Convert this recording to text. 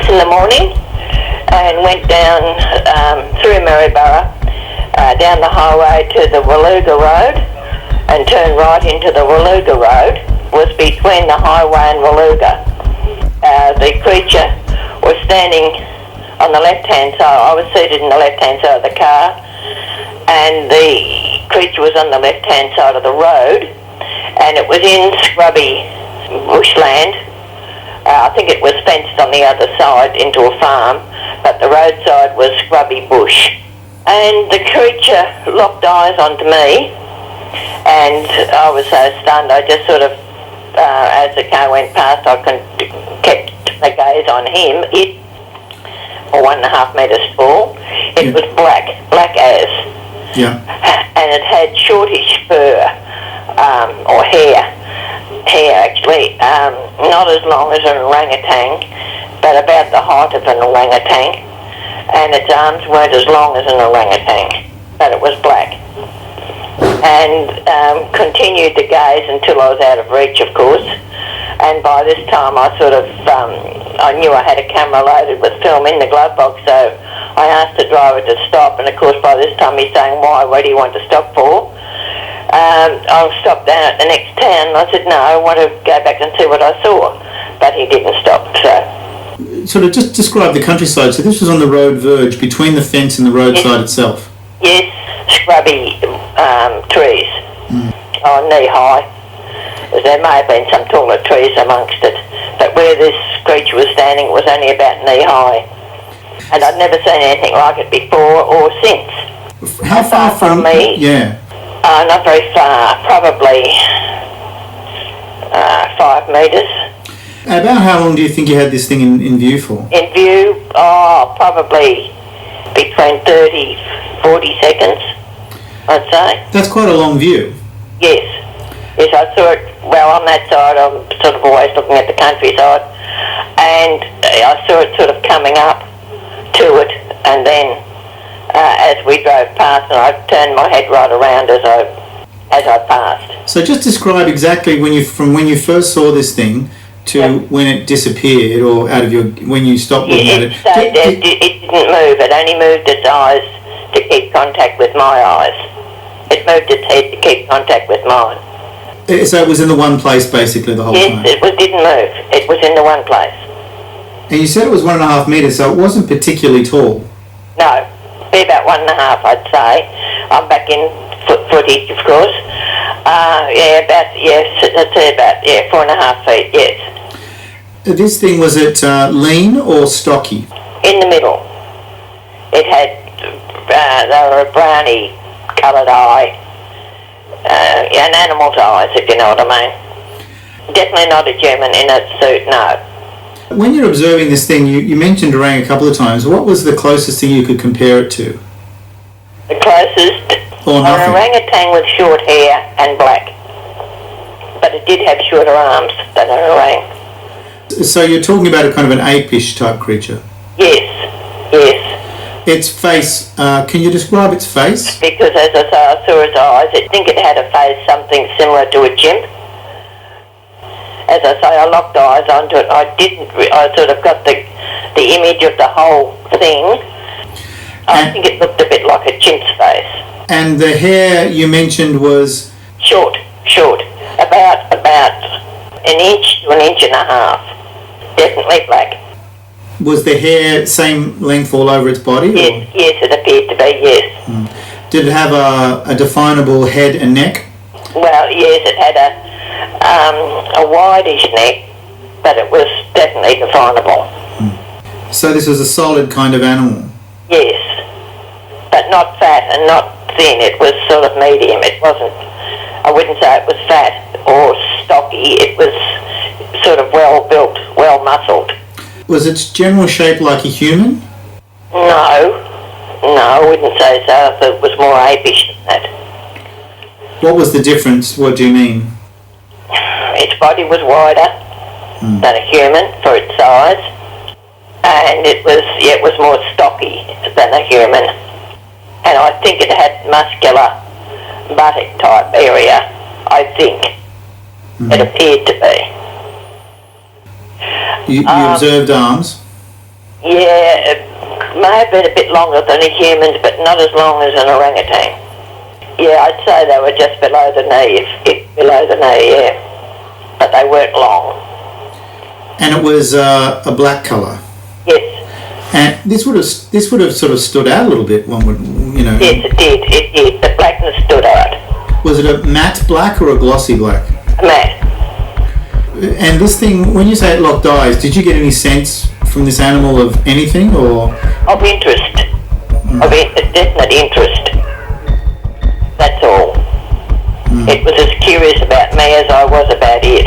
6 in the morning and went down through Maryborough, down the highway to the Woolooga road and turned right into the Woolooga road. Was between the highway and Woolooga. The creature was standing on the left-hand side. I was seated in the left-hand side of the car, and the creature was on the left-hand side of the road, and it was in scrubby bushland. I think it was fenced on the other side into a farm, but the roadside was scrubby bush. And the creature locked eyes onto me, and I was so stunned, I just sort of, as the car went past, I kept the gaze on him. It, or 1.5 metres tall, it was black as. Yeah. And it had shortish fur, or hair actually, not as long as an orangutan, but about the height of an orangutan, and its arms weren't as long as an orangutan, but it was black. And continued to gaze until I was out of reach, of course, and by this time I sort of, I knew I had a camera loaded with film in the glove box, so I asked the driver to stop, and of course by this time he's saying, why, what do you want to stop for? I'll stop down at the next town, and I said, no, I want to go back and see what I saw, but he didn't stop, so. Sort of just describe the countryside. So this was on the road verge, between the fence and the roadside itself? Yes, scrubby trees, knee high. There may have been some taller trees amongst it, but where this creature was standing was only about knee high. And I'd never seen anything like it before or since. How far from me? Yeah. Not very far, probably 5 metres. About how long do you think you had this thing in view for? In view, probably between 30, 40 seconds, I'd say. That's quite a long view. Yes. Yes, I saw it, well, on that side, I'm sort of always looking at the countryside, and I saw it sort of coming up to it, and then as we drove past, and I turned my head right around as I passed. So just describe exactly when you first saw this thing to when it disappeared, or out of your, when you stopped looking at it. It didn't move. It only moved its eyes to keep contact with my eyes. It moved its head to keep contact with mine. So it was in the one place basically the whole time? Yes, it didn't move. It was in the one place. And you said it was 1.5 metres, so it wasn't particularly tall? No, be about 1.5, I'd say. I'm back in footage, of course. I'd say about 4.5 feet, yes. This thing, was it lean or stocky? In the middle. It had, they were a browny coloured eye, an animal's eyes, if you know what I mean. Definitely not a human in a suit, no. When you're observing this thing, you mentioned orang a couple of times. What was the closest thing you could compare it to? The closest? Or nothing? An orangutan with short hair and black. But it did have shorter arms than an orang. So you're talking about a kind of an ape-ish type creature? Yes. Its face, can you describe its face? Because as I say, I saw its eyes. I think it had a face something similar to a chimp. As I say, I locked eyes onto it. I sort of got the image of the whole thing. I think it looked a bit like a chimp's face. And the hair you mentioned was? Short. About an inch to 1.5 inches. Definitely black. Was the hair same length all over its body? Yes, it appeared to be, yes. Did it have a definable head and neck? Well, yes, it had a wideish neck, but it was definitely definable. So this was a solid kind of animal? Yes, but not fat and not thin. It was sort of medium. It wasn't, I wouldn't say it was fat or stocky. It was sort of well built, well muscled. Was its general shape like a human? No, I wouldn't say so. I thought it was more apish than that. What was the difference? What do you mean? Its body was wider than a human for its size, and it was more stocky than a human. And I think it had muscular buttock type area, I think. It appeared to be. You observed arms? Yeah, it may have been a bit longer than a human, but not as long as an orangutan. Yeah, I'd say they were just below the knee, if below the knee, yeah. But they weren't long. And it was a black colour. Yes. And this would have sort of stood out a little bit. One would, you know. Yes, it did. It did. The blackness stood out. Was it a matte black or a glossy black? A matte. And this thing, when you say it locked eyes, did you get any sense from this animal of anything, or? Of interest. Of definite interest. That's all. It was as curious about me as I was about it.